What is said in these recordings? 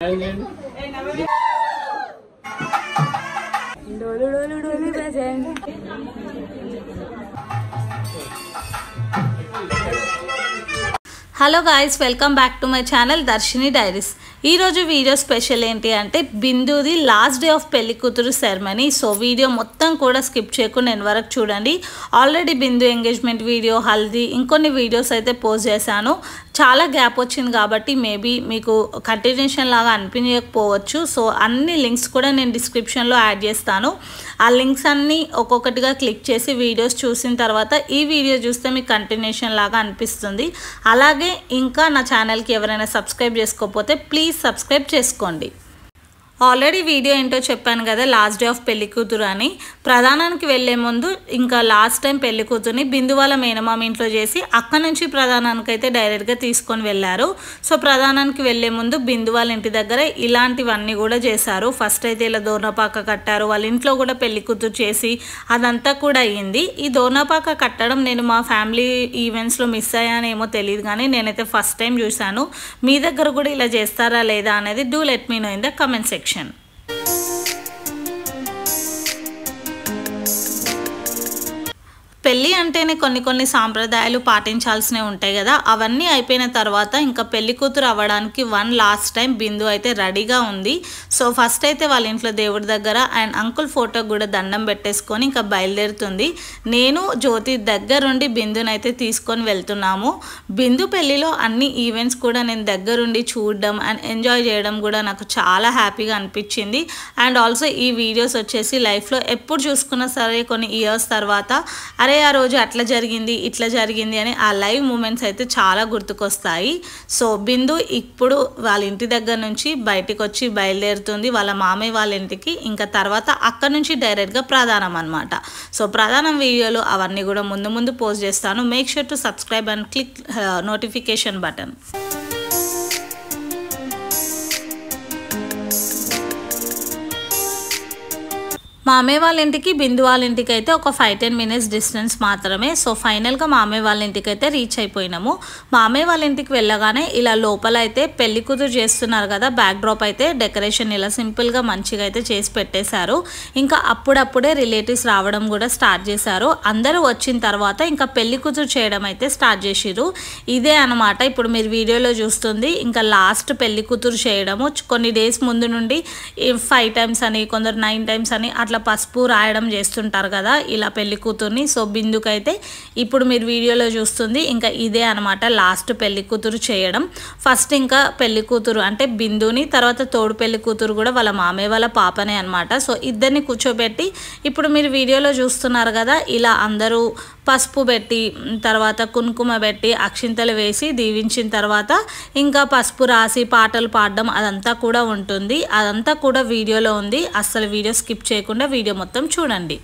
Hello guys, welcome back to my channel Darshini diaries. ఈరోజు video special ఏంటి అంటే బిందుది last day of పెళ్లి కూతురు సెరమనీ. సో వీడియో మొత్తం కూడా స్కిప్ చేయకుండా నేను వరకు చూడండి. ఆల్రెడీ బిందు ఎంగేజ్మెంట్ వీడియో, హల్దీ, ఇంకొన్ని వీడియోస్ అయితే పోస్ట్ చేశాను. చాలా గ్యాప్ వచ్చింది కాబట్టి మేబీ మీకు కంటిన్యూషన్ లాగా అనిపించకపోవచ్చు. సో అన్ని లింక్స్ కూడా నేను డిస్క్రిప్షన్లో యాడ్ చేస్తాను. ఆ లింక్స్ అన్నీ ఒక్కొక్కటిగా క్లిక్ చేసి వీడియోస్ చూసిన తర్వాత ఈ వీడియో చూస్తే మీకు కంటిన్యూషన్ లాగా అనిపిస్తుంది. అలాగే ఇంకా నా ఛానల్కి ఎవరైనా సబ్స్క్రైబ్ చేసుకోకపోతే ప్లీజ్ సబ్స్క్రైబ్ చేసుకోండి. ఆల్రెడీ వీడియో ఏంటో చెప్పాను కదా, లాస్ట్ డే ఆఫ్ పెళ్లి కూతురు అని. ప్రధానానికి వెళ్లే ముందు ఇంకా లాస్ట్ టైం పెళ్లి కూతురుని బిందు వాళ్ళ మేనమామ ఇంట్లో చేసి అక్కడ నుంచి ప్రధానానికి అయితే డైరెక్ట్గా తీసుకొని వెళ్ళారు. సో ప్రధానానికి వెళ్లే ముందు బిందు వాళ్ళ ఇంటి దగ్గర ఇలాంటివన్నీ కూడా చేశారు. ఫస్ట్ అయితే ఇలా దోర్నపాక కట్టారు. వాళ్ళ ఇంట్లో కూడా పెళ్లి కూతురు చేసి అదంతా కూడా అయ్యింది. ఈ దోర్నపాక కట్టడం నేను మా ఫ్యామిలీ ఈవెంట్స్లో మిస్ అయ్యానేమో తెలియదు, కానీ నేనైతే ఫస్ట్ టైం చూశాను. మీ దగ్గర కూడా ఇలా చేస్తారా లేదా అనేది do let me know in the comment section. పెళ్ళి అంటేనే కొన్ని సాంప్రదాయాలు పాటించాల్సినవి ఉంటాయి కదా. అవన్నీ అయిపోయిన తర్వాత ఇంకా పెళ్లి కూతురు అవ్వడానికి లాస్ట్ టైం బిందు అయితే రెడీగా ఉంది. సో ఫస్ట్ అయితే వాళ్ళ ఇంట్లో దేవుడి దగ్గర అండ్ అంకుల్ ఫోటోకి కూడా దండం పెట్టేసుకొని ఇంకా బయలుదేరుతుంది. నేను జ్యోతి దగ్గరుండి బిందునైతే తీసుకొని వెళ్తున్నాము. బిందు పెళ్ళిలో అన్ని ఈవెంట్స్ కూడా నేను దగ్గరుండి చూడడం అండ్ ఎంజాయ్ చేయడం కూడా నాకు చాలా హ్యాపీగా అనిపించింది. అండ్ ఆల్సో ఈ వీడియోస్ వచ్చేసి లైఫ్లో ఎప్పుడు చూసుకున్నా సరే కొన్ని ఇయర్స్ తర్వాత అరే ఆ రోజు అట్లా జరిగింది ఇట్లా జరిగింది అని ఆ లైవ్ మూమెంట్స్ అయితే చాలా గుర్తుకొస్తాయి. సో బిందు ఇప్పుడు వాళ్ళ ఇంటి దగ్గర నుంచి బయటికి వచ్చి బయలుదేరుతుంది వాళ్ళ మామయ్య వాళ్ళ ఇంటికి. ఇంకా తర్వాత అక్కడ నుంచి డైరెక్ట్గా ప్రధానం అనమాట. సో ప్రధానం వీడియోలు అవన్నీ కూడా ముందు పోస్ట్ చేస్తాను. Make sure to subscribe and click notification button. మామయ్య వాళ్ళ ఇంటికి బిందు వాళ్ళ ఇంటికి అయితే ఒక 5-10 minutes డిస్టెన్స్ మాత్రమే. సో ఫైనల్గా మామయ్య వాళ్ళ ఇంటికి అయితే రీచ్ అయిపోయినాము. మామయ్య వాళ్ళ ఇంటికి వెళ్ళగానే ఇలా లోపల అయితే పెళ్లి కూతురు చేస్తున్నారు కదా, బ్యాక్ డ్రాప్ అయితే డెకరేషన్ ఇలా సింపుల్గా మంచిగా అయితే చేసి పెట్టేశారు. ఇంకా అప్పుడప్పుడే రిలేటివ్స్ రావడం కూడా స్టార్ట్ చేశారు. అందరూ వచ్చిన తర్వాత ఇంకా పెళ్లి కూతురు చేయడం అయితే స్టార్ట్ చేసిరు. ఇదే అనమాట ఇప్పుడు మీరు వీడియోలో చూస్తుంది. ఇంకా లాస్ట్ పెళ్లి కూతురు చేయడము. కొన్ని డేస్ ముందు నుండి 5 times అని, కొందరు 9 times అని అట్లా పసుపు రాయడం చేస్తుంటారు కదా ఇలా పెళ్లి కూతుర్ని. సో బిందుకైతే ఇప్పుడు మీరు వీడియోలో చూస్తుంది ఇంకా ఇదే అనమాట లాస్ట్ పెళ్లి కూతురు చేయడం. ఫస్ట్ ఇంకా పెళ్లి కూతురు అంటే బిందుని, తర్వాత తోడు పెళ్లి కూతురు కూడా వాళ్ళ మామయ్య వాళ్ళ పాపనే అనమాట. సో ఇద్దరిని కూర్చోబెట్టి ఇప్పుడు మీరు వీడియోలో చూస్తున్నారు కదా ఇలా అందరూ పసుపు పెట్టి తర్వాత కుంకుమ పెట్టి అక్షింతలు వేసి దీవించిన తర్వాత ఇంకా పసుపు రాసి పాటలు పాడడం అదంతా కూడా ఉంటుంది. అదంతా కూడా వీడియోలో ఉంది. అస్సలు వీడియో స్కిప్ చేయకుండా వీడియో మొత్తం చూడండి.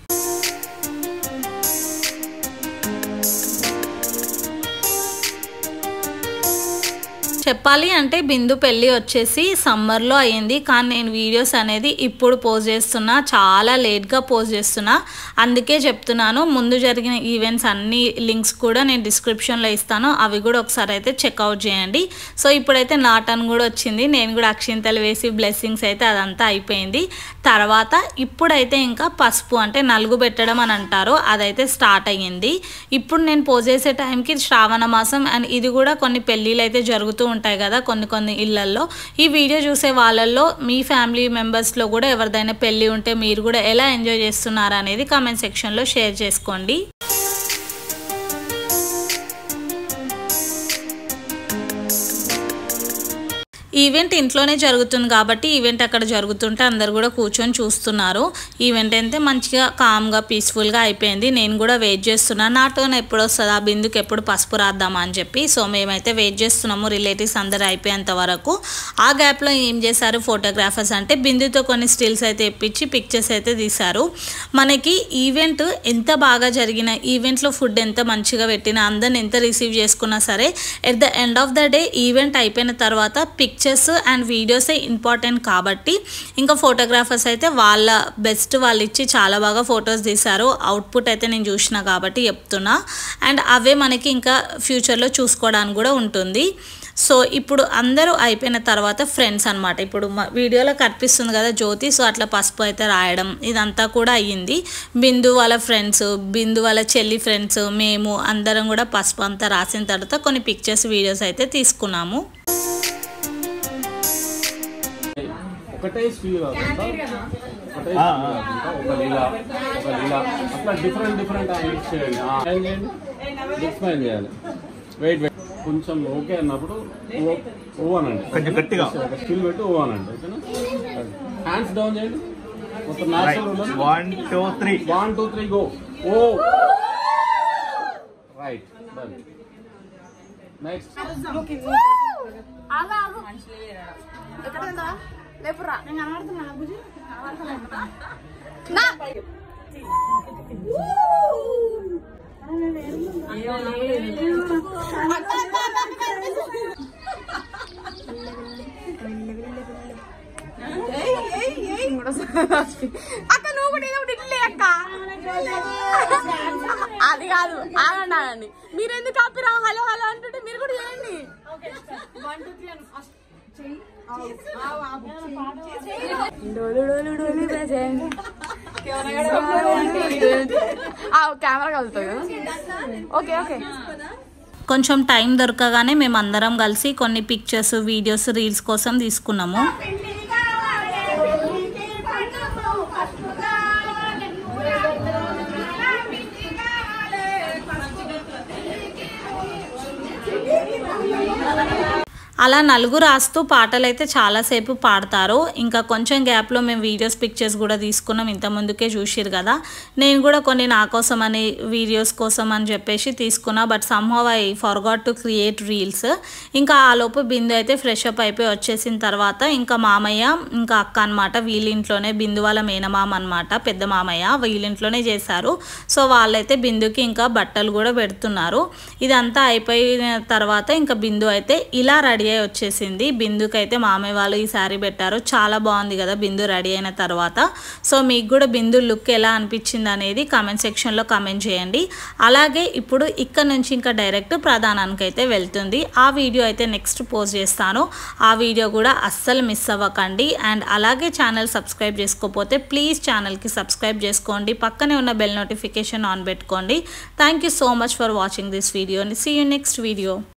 చెప్పాలి అంటే బిందు పెళ్ళి వచ్చేసి సమ్మర్లో అయ్యింది, కానీ నేను వీడియోస్ అనేది ఇప్పుడు పోస్ట్ చేస్తున్నా, చాలా లేట్గా పోస్ట్ చేస్తున్నా. అందుకే చెప్తున్నాను, ముందు జరిగిన ఈవెంట్స్ అన్ని లింక్స్ కూడా నేను డిస్క్రిప్షన్లో ఇస్తాను. అవి కూడా ఒకసారి అయితే చెక్అవుట్ చేయండి. సో ఇప్పుడైతే నా టర్న్ కూడా వచ్చింది. నేను కూడా అక్షింతలు వేసి బ్లెస్సింగ్స్ అయితే అదంతా అయిపోయింది. తర్వాత ఇప్పుడైతే ఇంకా పసుపు అంటే నలుగు పెట్టడం అని అంటారు, అదైతే స్టార్ట్ అయ్యింది. ఇప్పుడు నేను పోస్ట్ చేసే టైంకి శ్రావణ మాసం అండ్ ఇది కూడా కొన్ని పెళ్ళిళ్ళు అయితే జరుగుతూ ఉంటాయి కదా కొన్ని ఇళ్లల్లో. ఈ వీడియో చూసే వాళ్ళల్లో మీ ఫ్యామిలీ మెంబర్స్లో కూడా ఎవరిదైనా పెళ్ళి ఉంటే మీరు కూడా ఎలా ఎంజాయ్ చేస్తున్నారు అనేది కామెంట్ సెక్షన్లో షేర్ చేసుకోండి. ఈవెంట్ ఇంట్లోనే జరుగుతుంది కాబట్టి ఈవెంట్ అక్కడ జరుగుతుంటే అందరు కూడా కూర్చొని చూస్తున్నారు. ఈవెంట్ అయితే మంచిగా కామ్గా పీస్ఫుల్గా అయిపోయింది. నేను కూడా వెయిట్ చేస్తున్నాను, నా టర్న్ ఎప్పుడు వస్తుందా, బిందుకి ఎప్పుడు పసుపు రాద్దామా అని చెప్పి. సో మేమైతే వెయిట్ చేస్తున్నాము రిలేటివ్స్ అందరూ అయిపోయేంత వరకు. ఆ గ్యాప్లో ఏం చేశారు ఫోటోగ్రాఫర్స్ అంటే బిందుతో కొన్ని స్టిల్స్ అయితే ఇప్పించి పిక్చర్స్ అయితే తీశారు. మనకి ఈవెంట్ ఎంత బాగా జరిగిన, ఈవెంట్లో ఫుడ్ ఎంత మంచిగా పెట్టినా, అందరిని ఎంత రిసీవ్ చేసుకున్నా సరే at the end of the day event అయిపోయిన తర్వాత పిక్చర్స్ అండ్ వీడియోసే ఇంపార్టెంట్ కాబట్టి ఇంకా ఫోటోగ్రాఫర్స్ అయితే వాళ్ళ బెస్ట్ వాళ్ళు ఇచ్చి చాలా బాగా ఫొటోస్ తీశారు. అవుట్పుట్ అయితే నేను చూసిన కాబట్టి చెప్తున్నా. అండ్ అవే మనకి ఇంకా ఫ్యూచర్లో చూసుకోవడానికి కూడా ఉంటుంది. సో ఇప్పుడు అందరూ అయిపోయిన తర్వాత ఫ్రెండ్స్ అనమాట. ఇప్పుడు వీడియోలో కనిపిస్తుంది కదా జ్యోతి, సో అట్లా పసుపు అయితే రాయడం ఇదంతా కూడా అయ్యింది. బిందు వాళ్ళ ఫ్రెండ్స్, బిందు వాళ్ళ చెల్లి ఫ్రెండ్స్, మేము అందరం కూడా పసుపు అంతా రాసిన తర్వాత కొన్ని పిక్చర్స్ వీడియోస్ అయితే తీసుకున్నాము. ఒకటే స్పీడ్ ఒక లీలా అట్లా డిఫరెంట్ యాంగిల్స్ చేయండి. ఎక్స్ప్లెయిన్ చేయాలి. వెయిట్ కొంచెం ఓకే అన్నప్పుడు ఓ అనండి, కొంచెం గట్టిగా స్కిల్ పెట్టి ఓ అనండి. ఓకేనా? హ్యాండ్స్ డౌన్ చేయండి. మొత్తం న్యాచురల్ 1 2 3 గో. ఓ రైట్. నెక్స్ట్ లేపురా నేను కనబడుతున్నా బుజ్జి అక్క నువ్వు కూడా ఏదో ఇట్లే అక్క. అది కాదు, ఆగండి ఆగండి. మీరెందుకు ఆపిరా హలో హలో అంటుంటే మీరు కూడా చేయండి. 1 2 3 అని ఫస్ట్ కెమెరా కలుగుతుంది కదా. Okay okay. కొంచెం టైం దొరకగానే మేము అందరం కలిసి కొన్ని పిక్చర్స్, వీడియోస్, రీల్స్ కోసం తీసుకున్నాము. అలా నలుగురు రాస్తూ పాటలు అయితే చాలాసేపు పాడతారు. ఇంకా కొంచెం గ్యాప్లో మేము వీడియోస్, పిక్చర్స్ కూడా తీసుకున్నాం. ఇంత ముందుకే చూసిరు కదా. నేను కూడా కొన్ని నా కోసం అని, వీడియోస్ కోసం అని చెప్పేసి తీసుకున్నా. But somehow I forgot to create reels. ఇంకా ఆ లోపు బిందు అయితే ఫ్రెష్ అప్ అయిపోయి వచ్చేసిన తర్వాత ఇంకా మామయ్య ఇంకా అక్క అనమాట, వీళ్ళింట్లోనే బిందు వాళ్ళ మేనమామ అనమాట, పెద్ద మామయ్య వీళ్ళింట్లోనే చేశారు. సో వాళ్ళైతే బిందుకి ఇంకా బట్టలు కూడా పెడుతున్నారు. ఇదంతా అయిపోయిన తర్వాత ఇంకా బిందు అయితే ఇలా రెడీ వచ్చేసింది. బిందుకి అయితే మామయ్య వాళ్ళు ఈ శారీ పెట్టారు. చాలా బాగుంది కదా బిందు రెడీ అయిన తర్వాత. సో మీకు కూడా బిందు లుక్ ఎలా అనిపించింది అనేది కామెంట్ సెక్షన్లో కామెంట్ చేయండి. అలాగే ఇప్పుడు ఇక్కడ నుంచి ఇంకా డైరెక్ట్ ప్రధానానికి అయితే వెళ్తుంది. ఆ వీడియో అయితే నెక్స్ట్ పోస్ట్ చేస్తాను. ఆ వీడియో కూడా అస్సలు మిస్ అవ్వకండి. అండ్ అలాగే ఛానల్ సబ్స్క్రైబ్ చేసుకోకపోతే ప్లీజ్ ఛానల్కి సబ్స్క్రైబ్ చేసుకోండి. పక్కనే ఉన్న బెల్ నోటిఫికేషన్ ఆన్ పెట్టుకోండి. Thank you so much for watching this video. See you next video.